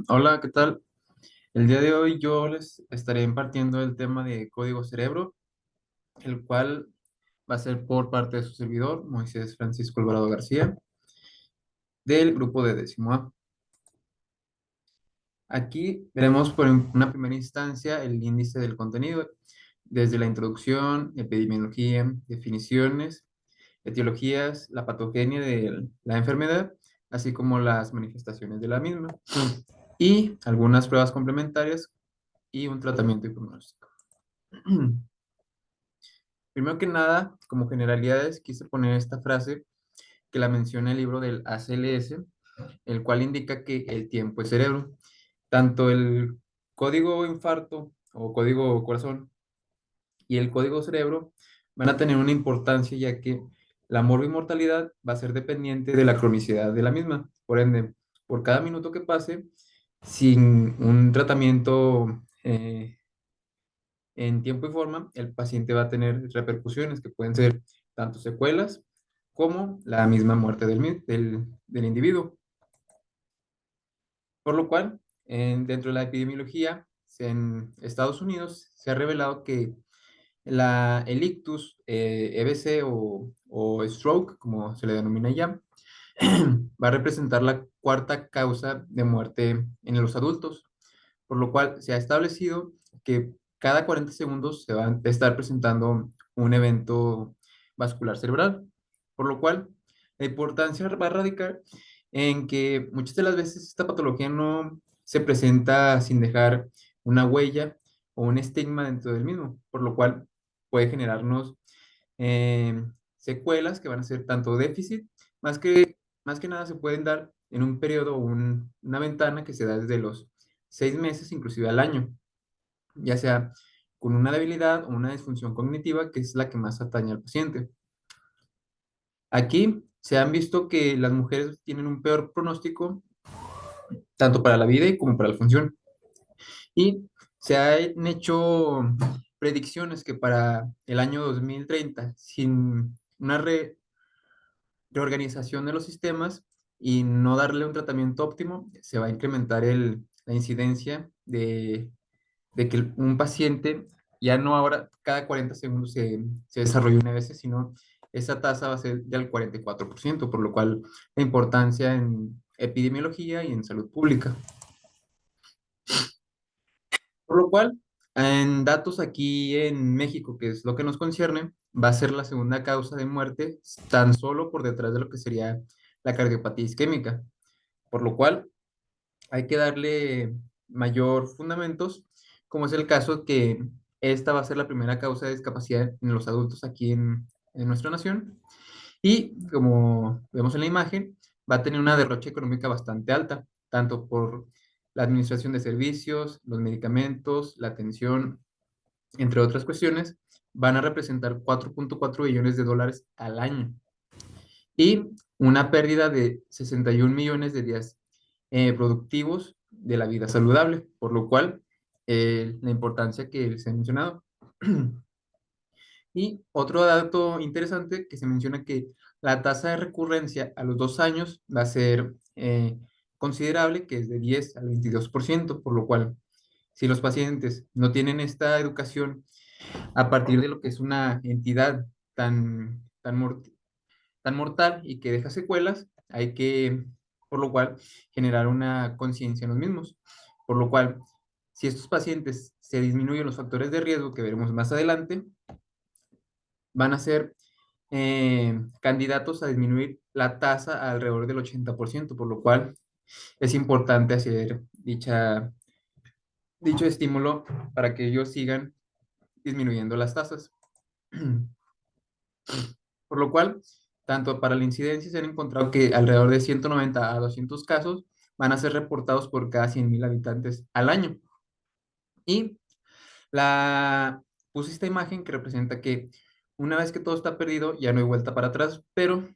Hola, ¿qué tal? El día de hoy yo les estaré impartiendo el tema de código cerebro, el cual va a ser por parte de su servidor, Moisés Francisco Alvarado García, del grupo de décimo A. Aquí veremos por una primera instancia el índice del contenido, desde la introducción, epidemiología, definiciones, etiologías, la patogenia de la enfermedad, así como las manifestaciones de la misma, y algunas pruebas complementarias y un tratamiento y pronóstico. Primero que nada, como generalidades, quise poner esta frase que la menciona el libro del ACLS, el cual indica que el tiempo es cerebro. Tanto el código infarto o código corazón y el código cerebro van a tener una importancia ya que la mortalidad va a ser dependiente de la cronicidad de la misma. Por ende, por cada minuto que pase sin un tratamiento en tiempo y forma, el paciente va a tener repercusiones que pueden ser tanto secuelas como la misma muerte del individuo. Por lo cual, dentro de la epidemiología, en Estados Unidos se ha revelado que el ictus, EBC o stroke, como se le denomina ya, va a representar la cuarta causa de muerte en los adultos, por lo cual se ha establecido que cada 40 segundos se va a estar presentando un evento vascular cerebral, por lo cual la importancia va a radicar en que muchas de las veces esta patología no se presenta sin dejar una huella o un estigma dentro del mismo, por lo cual puede generarnos eh, secuelas que van a ser tanto déficit, más que, más que nada se pueden dar en un periodo o una ventana que se da desde los 6 meses, inclusive al año, ya sea con una debilidad o una disfunción cognitiva, que es la que más atañe al paciente. Aquí se han visto que las mujeres tienen un peor pronóstico, tanto para la vida y como para la función. Y se han hecho predicciones que para el año 2030, sin una reorganización de los sistemas y no darle un tratamiento óptimo, se va a incrementar la incidencia de que un paciente ya no ahora cada 40 segundos se desarrolla una vez, sino esa tasa va a ser del 44%, por lo cual la importancia en epidemiología y en salud pública. Por lo cual, en datos aquí en México, que es lo que nos concierne, va a ser la segunda causa de muerte tan solo por detrás de lo que sería la cardiopatía isquémica, por lo cual hay que darle mayor fundamentos, como es el caso que esta va a ser la primera causa de discapacidad en los adultos aquí en nuestra nación. Y como vemos en la imagen, va a tener una derrocha económica bastante alta, tanto por la administración de servicios, los medicamentos, la atención, entre otras cuestiones, van a representar 4.4 billones de dólares al año y una pérdida de 61 millones de días productivos de la vida saludable, por lo cual la importancia que se ha mencionado. Y otro dato interesante que se menciona que la tasa de recurrencia a los 2 años va a ser considerable, que es de 10 al 22%, por lo cual si los pacientes no tienen esta educación a partir de lo que es una entidad tan mortal y que deja secuelas, hay que, por lo cual, generar una conciencia en los mismos. Por lo cual, si estos pacientes se disminuyen los factores de riesgo que veremos más adelante, van a ser candidatos a disminuir la tasa a alrededor del 80%, por lo cual es importante hacer dicho estímulo para que ellos sigan disminuyendo las tasas. Por lo cual, tanto para la incidencia se han encontrado que alrededor de 190 a 200 casos van a ser reportados por cada 100.000 habitantes al año. Y puse esta imagen que representa que una vez que todo está perdido, ya no hay vuelta para atrás, pero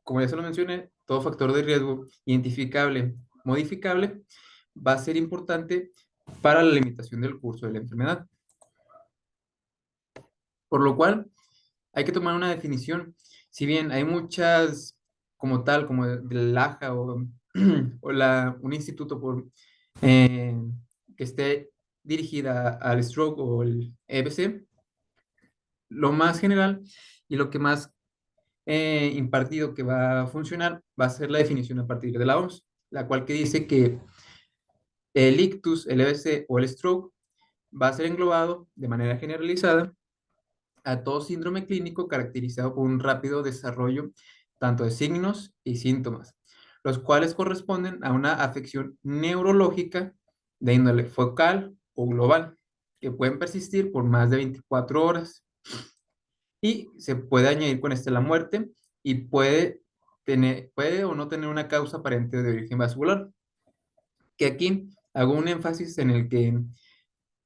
como ya se lo mencioné, todo factor de riesgo identificable, modificable, va a ser importante para la limitación del curso de la enfermedad. Por lo cual, hay que tomar una definición. Si bien hay muchas, como tal, como del AJA o, un instituto eh, que esté dirigida al stroke o el EBC, lo más general y lo que más impartido que va a funcionar va a ser la definición a partir de la OMS, la cual que dice que el ictus, el EBC o el stroke va a ser englobado de manera generalizada a todo síndrome clínico caracterizado por un rápido desarrollo tanto de signos y síntomas, los cuales corresponden a una afección neurológica de índole focal o global, que pueden persistir por más de 24 horas y se puede añadir con este la muerte y puede o no tener una causa aparente de origen vascular, que aquí hago un énfasis en el que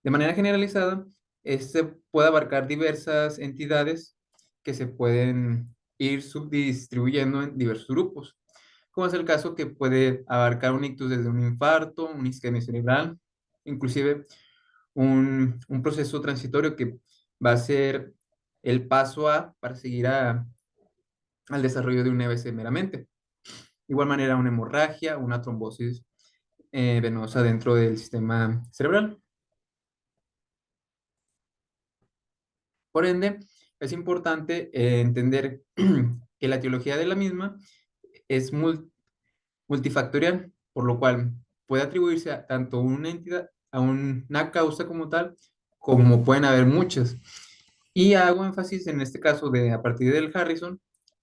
de manera generalizada, este puede abarcar diversas entidades que se pueden ir subdistribuyendo en diversos grupos, como es el caso que puede abarcar un ictus desde un infarto, una isquemia cerebral, inclusive un proceso transitorio que va a ser el paso A para seguir al desarrollo de un EBC meramente. De igual manera, una hemorragia, una trombosis venosa dentro del sistema cerebral. Por ende, es importante entender que la etiología de la misma es multifactorial, por lo cual puede atribuirse a tanto una entidad, a una causa como tal, como pueden haber muchas. Y hago énfasis en este caso de a partir del Harrison,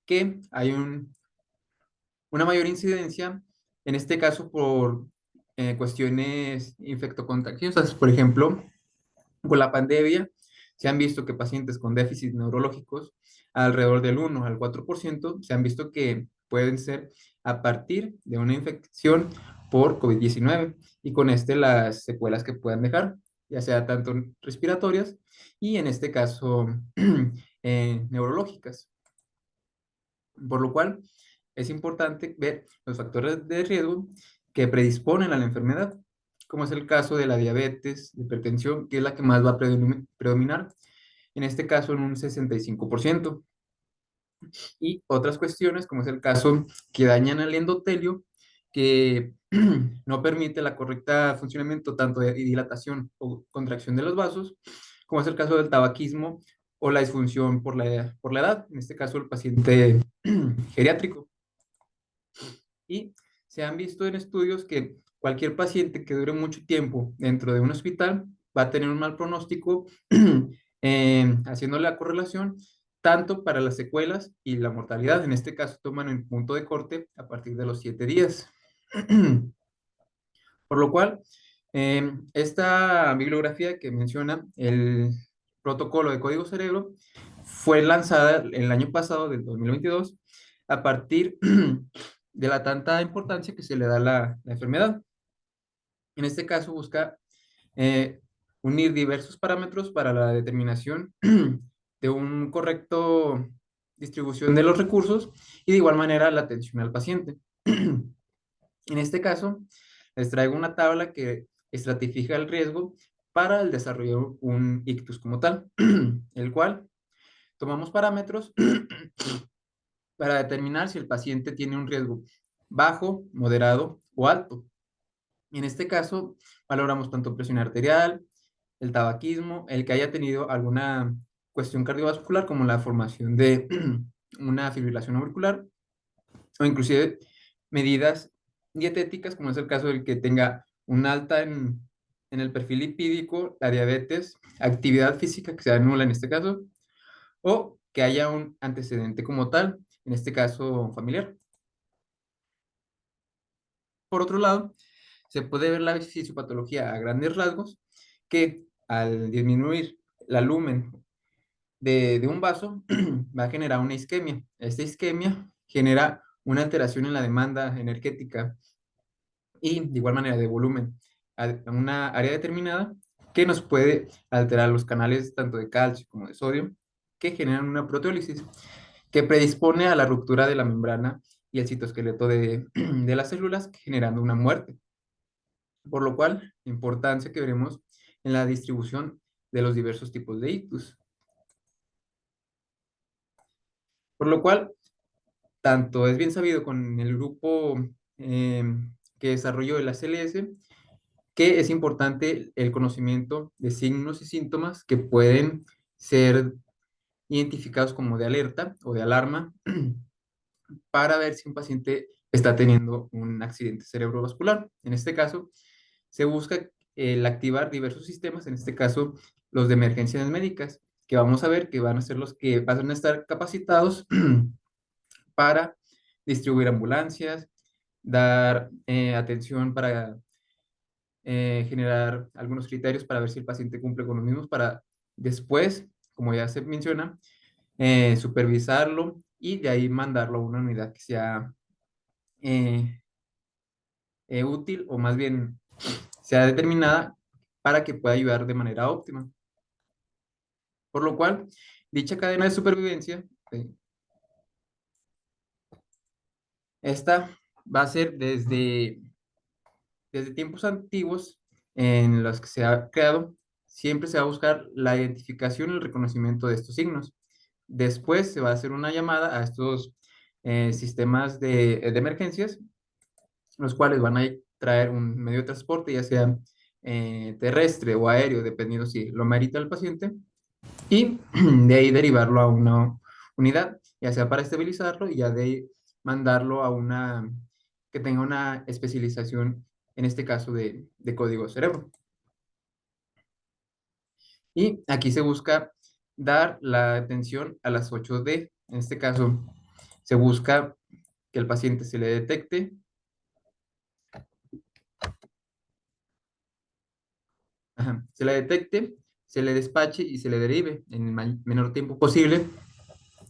que hay una mayor incidencia, en este caso por cuestiones infectocontagiosas, por ejemplo, con la pandemia, se han visto que pacientes con déficits neurológicos, alrededor del 1 al 4%, se han visto que pueden ser a partir de una infección por COVID-19 y con este las secuelas que puedan dejar, ya sea tanto respiratorias y en este caso neurológicas. Por lo cual es importante ver los factores de riesgo que predisponen a la enfermedad, como es el caso de la diabetes, de hipertensión, que es la que más va a predominar, en este caso en un 65%, y otras cuestiones, como es el caso que dañan al endotelio, que no permite la correcta funcionamiento tanto de dilatación o contracción de los vasos, como es el caso del tabaquismo o la disfunción por la edad, en este caso el paciente geriátrico. Y se han visto en estudios que cualquier paciente que dure mucho tiempo dentro de un hospital va a tener un mal pronóstico, haciendo la correlación tanto para las secuelas y la mortalidad. En este caso toman el punto de corte a partir de los 7 días. Por lo cual, esta bibliografía que menciona el protocolo de código cerebro fue lanzada el año pasado, del 2022, a partir de la tanta importancia que se le da a la enfermedad. En este caso busca eh, unir diversos parámetros para la determinación de un correcto distribución de los recursos y de igual manera la atención al paciente. En este caso, les traigo una tabla que estratifica el riesgo para el desarrollo de un ictus como tal, el cual tomamos parámetros para determinar si el paciente tiene un riesgo bajo, moderado o alto. En este caso, valoramos tanto presión arterial, el tabaquismo, el que haya tenido alguna cuestión cardiovascular como la formación de una fibrilación auricular o inclusive medidas dietéticas, como es el caso del que tenga un alta en el perfil lipídico, la diabetes, actividad física que sea nula en este caso, o que haya un antecedente como tal, en este caso familiar. Por otro lado, se puede ver la fisiopatología a grandes rasgos, que al disminuir la lumen de un vaso, va a generar una isquemia. Esta isquemia genera una alteración en la demanda energética y de igual manera de volumen a una área determinada que nos puede alterar los canales tanto de calcio como de sodio que generan una proteólisis que predispone a la ruptura de la membrana y el citoesqueleto de las células generando una muerte. Por lo cual, importancia que veremos en la distribución de los diversos tipos de ictus. Por lo cual, tanto es bien sabido con el grupo que desarrolló el ACLS, que es importante el conocimiento de signos y síntomas que pueden ser identificados como de alerta o de alarma para ver si un paciente está teniendo un accidente cerebrovascular. En este caso, se busca el activar diversos sistemas, en este caso los de emergencias médicas, que vamos a ver que van a ser los que van a estar capacitados para distribuir ambulancias, dar atención para generar algunos criterios para ver si el paciente cumple con los mismos, para después, como ya se menciona, supervisarlo y de ahí mandarlo a una unidad que sea eh, útil o más bien sea determinada para que pueda ayudar de manera óptima. Por lo cual, dicha cadena de supervivencia, esta va a ser desde tiempos antiguos en los que se ha creado, siempre se va a buscar la identificación y el reconocimiento de estos signos. Después se va a hacer una llamada a estos sistemas de emergencias, los cuales van a traer un medio de transporte, ya sea terrestre o aéreo, dependiendo si lo merita el paciente, y de ahí derivarlo a una unidad, ya sea para estabilizarlo y ya de ahí mandarlo a una que tenga una especialización, en este caso de código cerebro. Y aquí se busca dar la atención a las 8D. En este caso, se busca que el paciente se le detecte, se le detecte, se le despache y se le derive en el menor tiempo posible.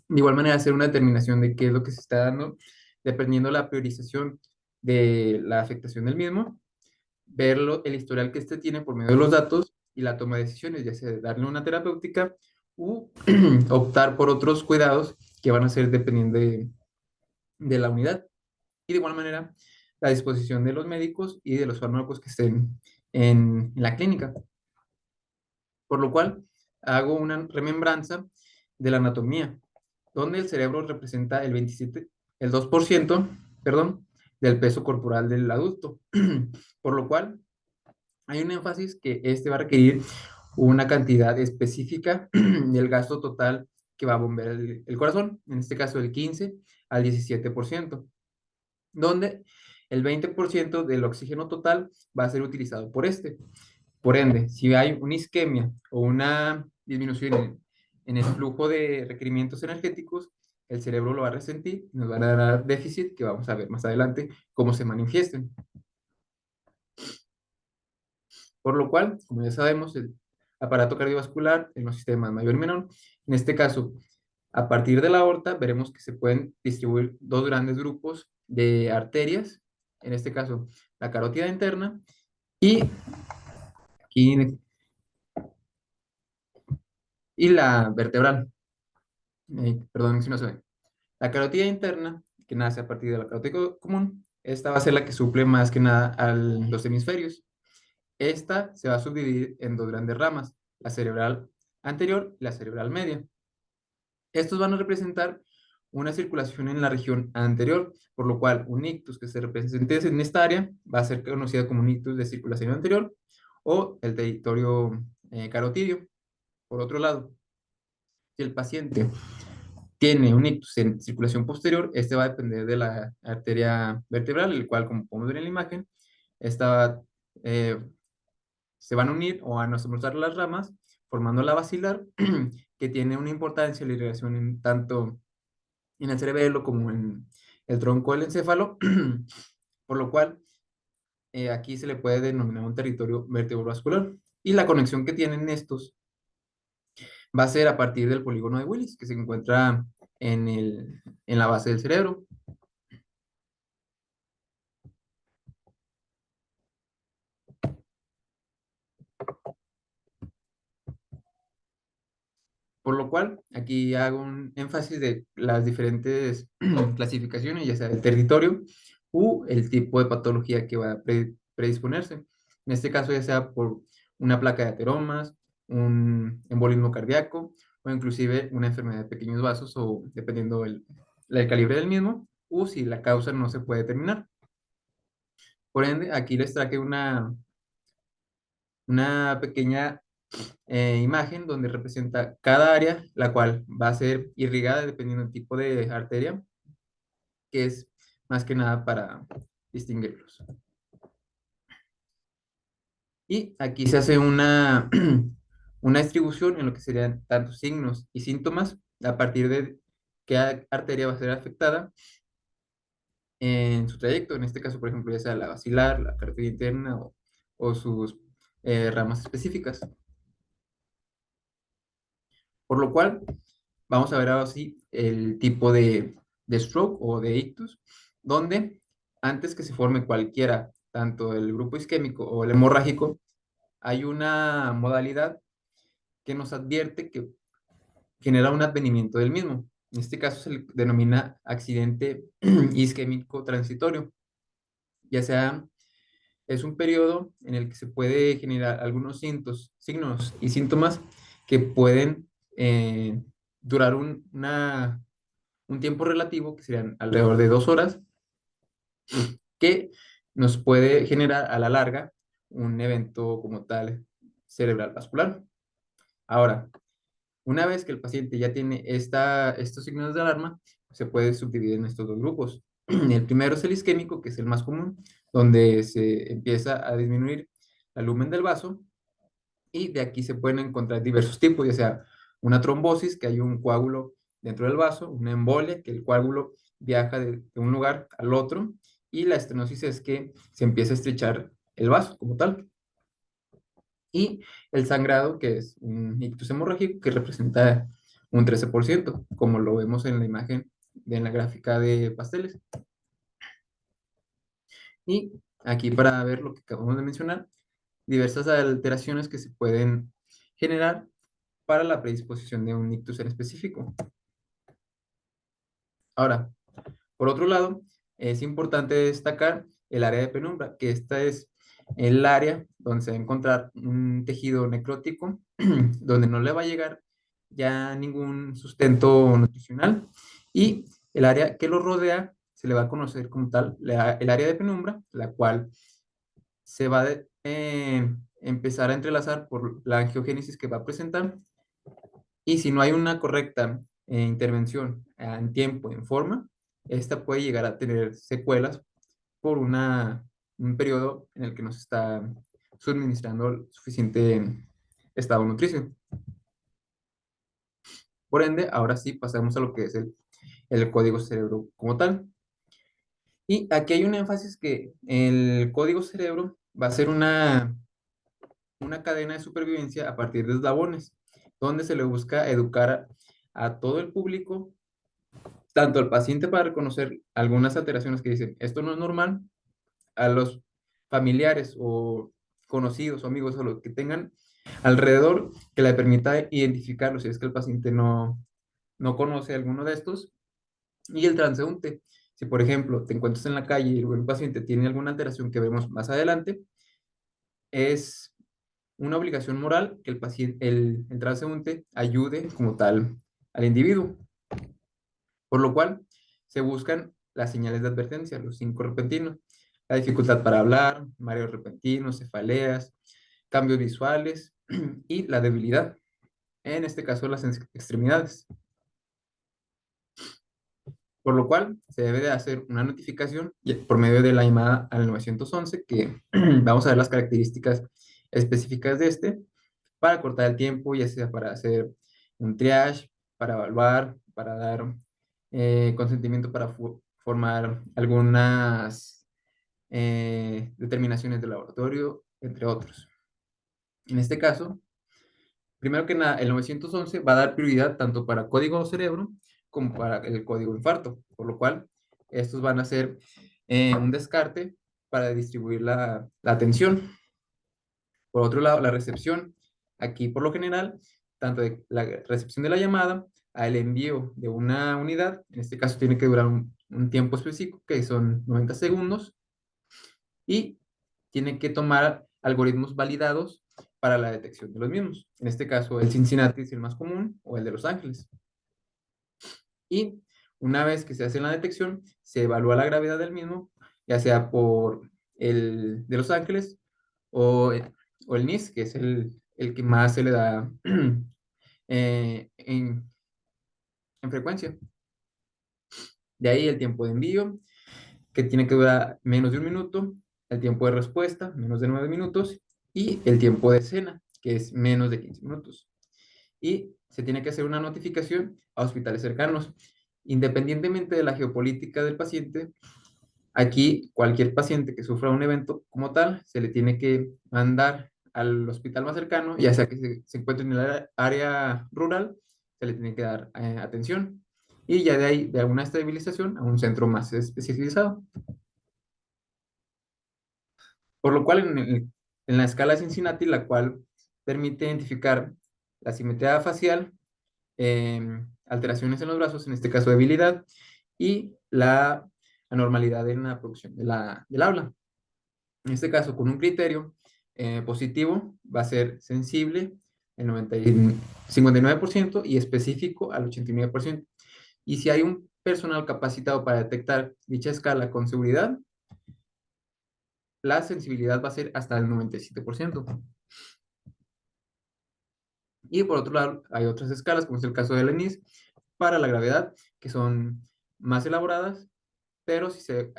De igual manera, hacer una determinación de qué es lo que se está dando, dependiendo la priorización de la afectación del mismo, verlo, el historial que éste tiene por medio de los datos y la toma de decisiones, ya sea darle una terapéutica u optar por otros cuidados que van a ser dependiendo de la unidad. Y de igual manera, la disposición de los médicos y de los fármacos que estén en la clínica. Por lo cual, hago una remembranza de la anatomía, donde el cerebro representa el 2%, perdón, del peso corporal del adulto. Por lo cual, hay un énfasis que este va a requerir una cantidad específica del gasto total que va a bombear el corazón, en este caso del 15 al 17%, donde el 20% del oxígeno total va a ser utilizado por este. Por ende, si hay una isquemia o una disminución en el flujo de requerimientos energéticos, el cerebro lo va a resentir y nos va a dar déficit, que vamos a ver más adelante cómo se manifiesten. Por lo cual, como ya sabemos, el aparato cardiovascular en los sistemas mayor y menor, en este caso, a partir de la aorta, veremos que se pueden distribuir dos grandes grupos de arterias, en este caso, la carótida interna y, aquí, y la vertebral. Perdón si no se ve. La carótida interna, que nace a partir de la carótida común, esta va a ser la que suple más que nada a los hemisferios. Esta se va a subdividir en dos grandes ramas, la cerebral anterior y la cerebral media. Estos van a representar una circulación en la región anterior, por lo cual un ictus que se represente en esta área va a ser conocida como un ictus de circulación anterior o el territorio carotidio. Por otro lado, si el paciente tiene un ictus en circulación posterior, este va a depender de la arteria vertebral, el cual, como podemos ver en la imagen, esta, eh, se van a unir o a nos mostrar las ramas, formando la basilar, que tiene una importancia en la irrigación tanto en el cerebelo como en el tronco del encéfalo, por lo cual aquí se le puede denominar un territorio vertebrovascular. Y la conexión que tienen estos va a ser a partir del polígono de Willis, que se encuentra en la base del cerebro. Por lo cual, aquí hago un énfasis de las diferentes clasificaciones, ya sea el territorio u el tipo de patología que va a predisponerse. En este caso, ya sea por una placa de ateromas, un embolismo cardíaco o inclusive una enfermedad de pequeños vasos o dependiendo el calibre del mismo, o si la causa no se puede determinar. Por ende, aquí les traje una pequeña imagen donde representa cada área, la cual va a ser irrigada dependiendo del tipo de arteria, que es más que nada para distinguirlos. Y aquí se hace una distribución en lo que serían tantos signos y síntomas a partir de qué arteria va a ser afectada en su trayecto. En este caso, por ejemplo, ya sea la basilar, la cartera interna o sus ramas específicas. Por lo cual, vamos a ver ahora sí el tipo de stroke o de ictus, donde antes que se forme cualquiera, tanto el grupo isquémico o el hemorrágico, hay una modalidad que nos advierte que genera un advenimiento del mismo. En este caso se le denomina accidente isquémico transitorio, ya sea es un periodo en el que se puede generar algunos signos y síntomas que pueden durar un tiempo relativo, que serían alrededor de 2 horas, que nos puede generar a la larga un evento como tal cerebral vascular. Ahora, una vez que el paciente ya tiene estos signos de alarma, se puede subdividir en estos dos grupos. El primero es el isquémico, que es el más común, donde se empieza a disminuir el lumen del vaso y de aquí se pueden encontrar diversos tipos, ya sea una trombosis, que hay un coágulo dentro del vaso, una embolia, que el coágulo viaja de un lugar al otro, y la estenosis es que se empieza a estrechar el vaso como tal. Y el sangrado, que es un ictus hemorrágico, que representa un 13%, como lo vemos en la imagen de en la gráfica de pasteles. Y aquí para ver lo que acabamos de mencionar, diversas alteraciones que se pueden generar para la predisposición de un ictus en específico. Ahora, por otro lado, es importante destacar el área de penumbra, que esta es el área donde se va a encontrar un tejido necrótico, donde no le va a llegar ya ningún sustento nutricional, y el área que lo rodea se le va a conocer como tal el área de penumbra, la cual se va a empezar a entrelazar por la angiogénesis que va a presentar, y si no hay una correcta intervención en tiempo, en forma, esta puede llegar a tener secuelas por un periodo en el que no se está suministrando suficiente estado nutricio. Por ende, ahora sí pasamos a lo que es el código cerebro como tal. Y aquí hay un énfasis que el código cerebro va a ser una cadena de supervivencia a partir de eslabones, donde se le busca educar a todo el público, tanto al paciente para reconocer algunas alteraciones que dicen, esto no es normal, a los familiares o conocidos o amigos o lo que tengan alrededor que le permita identificarlo si es que el paciente no conoce alguno de estos. Y el transeúnte, si por ejemplo te encuentras en la calle y el paciente tiene alguna alteración que vemos más adelante, es una obligación moral que el paciente, el transeúnte ayude como tal al individuo, por lo cual se buscan las señales de advertencia, los 5 repentinos, la dificultad para hablar, mareos repentinos, cefaleas, cambios visuales y la debilidad, en este caso las extremidades. Por lo cual se debe de hacer una notificación por medio de la llamada al 911, que vamos a ver las características específicas de este, para cortar el tiempo, ya sea para hacer un triage, para evaluar, para dar consentimiento para formar algunas determinaciones de laboratorio, entre otros. En este caso, primero que nada, el 911 va a dar prioridad tanto para código cerebro como para el código infarto, por lo cual estos van a ser un descarte para distribuir la atención. Por otro lado, la recepción, aquí por lo general, tanto de la recepción de la llamada al envío de una unidad, en este caso tiene que durar un tiempo específico, que son 90 segundos, y tiene que tomar algoritmos validados para la detección de los mismos. En este caso, el Cincinnati es el más común o el de Los Ángeles. Y una vez que se hace la detección, se evalúa la gravedad del mismo, ya sea por el de Los Ángeles o o el NIS, que es el que más se le da eh, en, en frecuencia. De ahí el tiempo de envío, que tiene que durar menos de un minuto, el tiempo de respuesta, menos de 9 minutos, y el tiempo de escena, que es menos de 15 minutos. Y se tiene que hacer una notificación a hospitales cercanos. Independientemente de la geopolítica del paciente, aquí cualquier paciente que sufra un evento como tal, se le tiene que mandar al hospital más cercano, ya sea que se encuentre en el área rural, se le tiene que dar atención. Y ya de ahí, de alguna estabilización, a un centro más especializado. Por lo cual, en la escala de Cincinnati, la cual permite identificar la simetría facial, alteraciones en los brazos, en este caso debilidad, y la anormalidad en la producción del habla. En este caso, con un criterio positivo, va a ser sensible el 59% y específico al 89%. Y si hay un personal capacitado para detectar dicha escala con seguridad, la sensibilidad va a ser hasta el 97%. Y por otro lado, hay otras escalas, como es el caso de Lenis, para la gravedad, que son más elaboradas, pero si se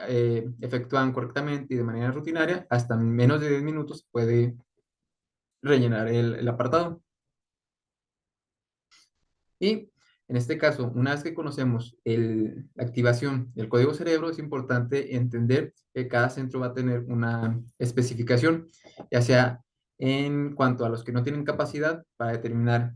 efectúan correctamente y de manera rutinaria, hasta menos de 10 minutos puede rellenar el apartado. Y en este caso, una vez que conocemos la activación del código cerebro, es importante entender que cada centro va a tener una especificación, ya sea en cuanto a los que no tienen capacidad para determinar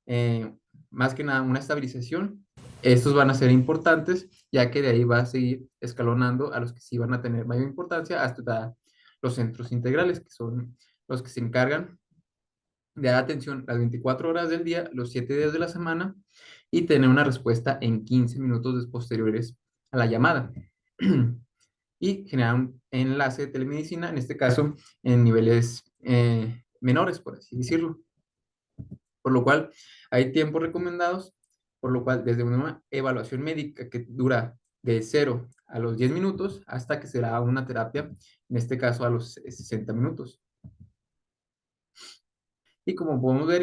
eh, más que nada una estabilización. Estos van a ser importantes, ya que de ahí va a seguir escalonando a los que sí van a tener mayor importancia hasta los centros integrales, que son los que se encargan de dar atención las 24 horas del día, los 7 días de la semana y tener una respuesta en 15 minutos posteriores a la llamada. Y generar un enlace de telemedicina, en este caso, en niveles menores, por así decirlo. Por lo cual, hay tiempos recomendados, por lo cual, desde una evaluación médica que dura de 0 a los 10 minutos hasta que será una terapia, en este caso a los 60 minutos. Y como podemos ver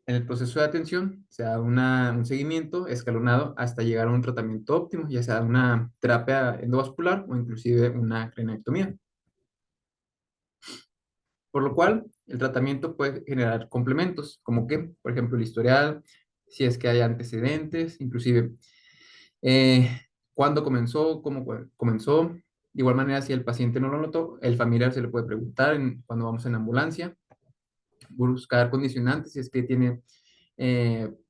en el proceso de atención, se da un seguimiento escalonado hasta llegar a un tratamiento óptimo, ya sea una terapia endovascular o inclusive una craniotomía. Por lo cual, el tratamiento puede generar complementos, como que, por ejemplo, el historial, si es que hay antecedentes, inclusive eh, cuándo comenzó, cómo comenzó. De igual manera, si el paciente no lo notó, el familiar se le puede preguntar cuando vamos en ambulancia, buscar condicionantes, si es que tiene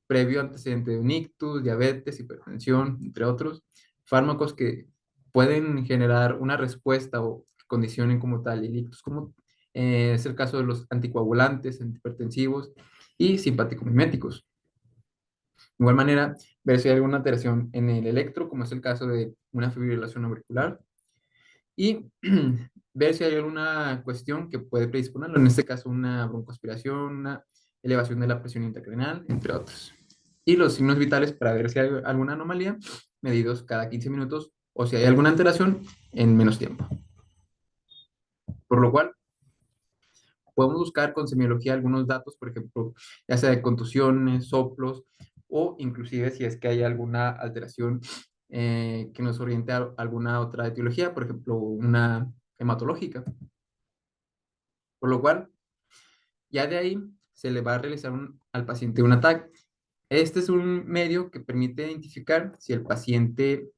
previo antecedente de un ictus, diabetes, hipertensión, entre otros, fármacos que pueden generar una respuesta o condicionen como tal el ictus, como es el caso de los anticoagulantes, antihipertensivos y simpático-miméticos. De igual manera, ver si hay alguna alteración en el electro, como es el caso de una fibrilación auricular, y ver si hay alguna cuestión que puede predisponerlo, en este caso una broncoaspiración, una elevación de la presión intracraneal, entre otros. Y los signos vitales para ver si hay alguna anomalía, medidos cada 15 minutos, o si hay alguna alteración en menos tiempo. Por lo cual, podemos buscar con semiología algunos datos, por ejemplo, ya sea de contusiones, soplos, o inclusive si es que hay alguna alteración que nos oriente a alguna otra etiología, por ejemplo, una hematológica. Por lo cual, ya de ahí se le va a realizar al paciente un ataque. Este es un medio que permite identificar si el paciente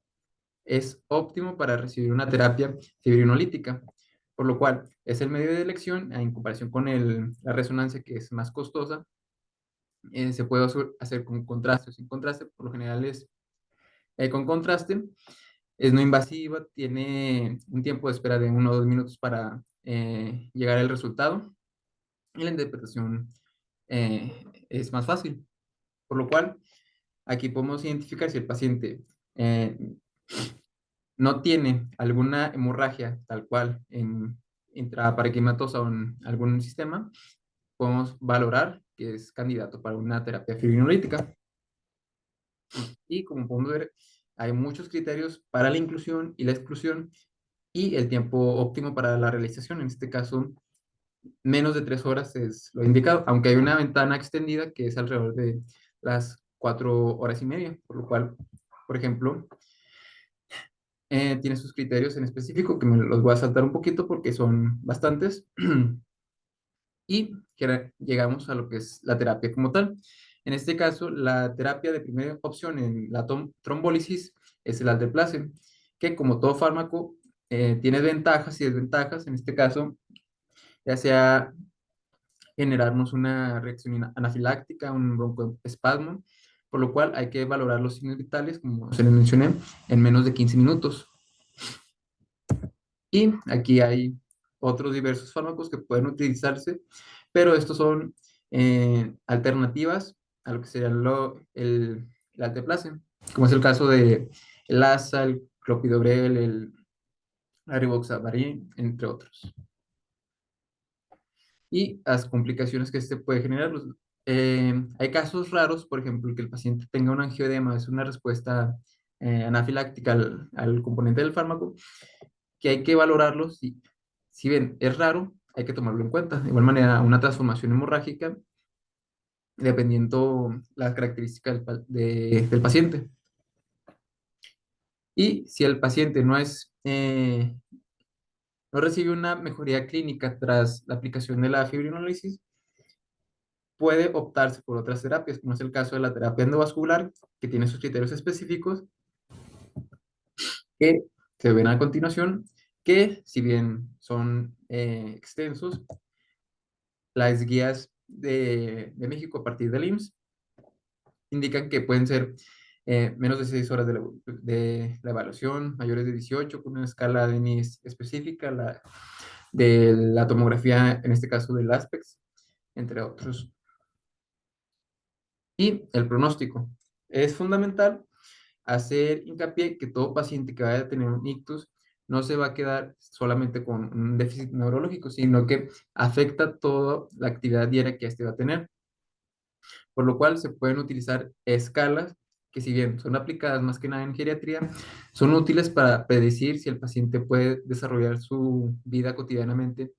es óptimo para recibir una terapia fibrinolítica, por lo cual es el medio de elección en comparación con la resonancia, que es más costosa. Se puede hacer con contraste o sin contraste, por lo general es con contraste, es no invasiva, tiene un tiempo de espera de 1 o 2 minutos para llegar al resultado y la interpretación es más fácil, por lo cual aquí podemos identificar si el paciente eh, no tiene alguna hemorragia tal cual en intraparenquimatosa o en algún sistema, podemos valorar que es candidato para una terapia fibrinolítica. Y como podemos ver, hay muchos criterios para la inclusión y la exclusión y el tiempo óptimo para la realización. En este caso, menos de 3 horas es lo indicado, aunque hay una ventana extendida que es alrededor de las 4 horas y media, por lo cual, por ejemplo, tiene sus criterios en específico, que me los voy a saltar un poquito porque son bastantes, y llegamos a lo que es la terapia como tal. En este caso, la terapia de primera opción en la trombólisis es el alteplase, que como todo fármaco tiene ventajas y desventajas. En este caso, ya sea generarnos una reacción anafiláctica, un broncoespasmo, por lo cual hay que valorar los signos vitales, como se les mencioné, en menos de 15 minutos. Y aquí hay otros diversos fármacos que pueden utilizarse, pero estos son alternativas a lo que sería el alteplase, como es el caso de el ASA, el clopidogrel, el riboxaparin, entre otros. Y las complicaciones que este puede generar. Hay casos raros, por ejemplo, que el paciente tenga un angioedema, es una respuesta anafiláctica al componente del fármaco, que hay que valorarlo. Si bien es raro, hay que tomarlo en cuenta. De igual manera, una transformación hemorrágica, dependiendo las características del paciente. Y si el paciente no recibe una mejoría clínica tras la aplicación de la fibrinólisis, puede optarse por otras terapias, como es el caso de la terapia endovascular, que tiene sus criterios específicos, que se ven a continuación, que si bien son extensos, las guías de México a partir del IMSS indican que pueden ser menos de 6 horas de la evaluación, mayores de 18, con una escala de NIS específica, de la tomografía, en este caso del ASPEX, entre otros. Y el pronóstico. Es fundamental hacer hincapié que todo paciente que vaya a tener un ictus no se va a quedar solamente con un déficit neurológico, sino que afecta toda la actividad diaria que éste va a tener, por lo cual se pueden utilizar escalas que, si bien son aplicadas más que nada en geriatría, son útiles para predecir si el paciente puede desarrollar su vida cotidianamente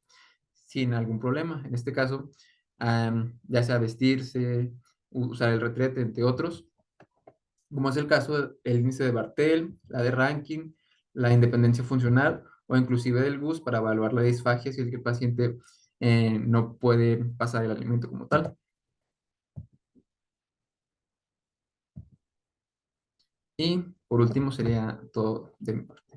sin algún problema. En este caso, ya sea vestirse, usar el retrete, entre otros, como es el caso del índice de Bartel, la de Rankin, la independencia funcional o inclusive del GUS para evaluar la disfagia si es que el paciente no puede pasar el alimento como tal. Y por último sería todo de mi parte.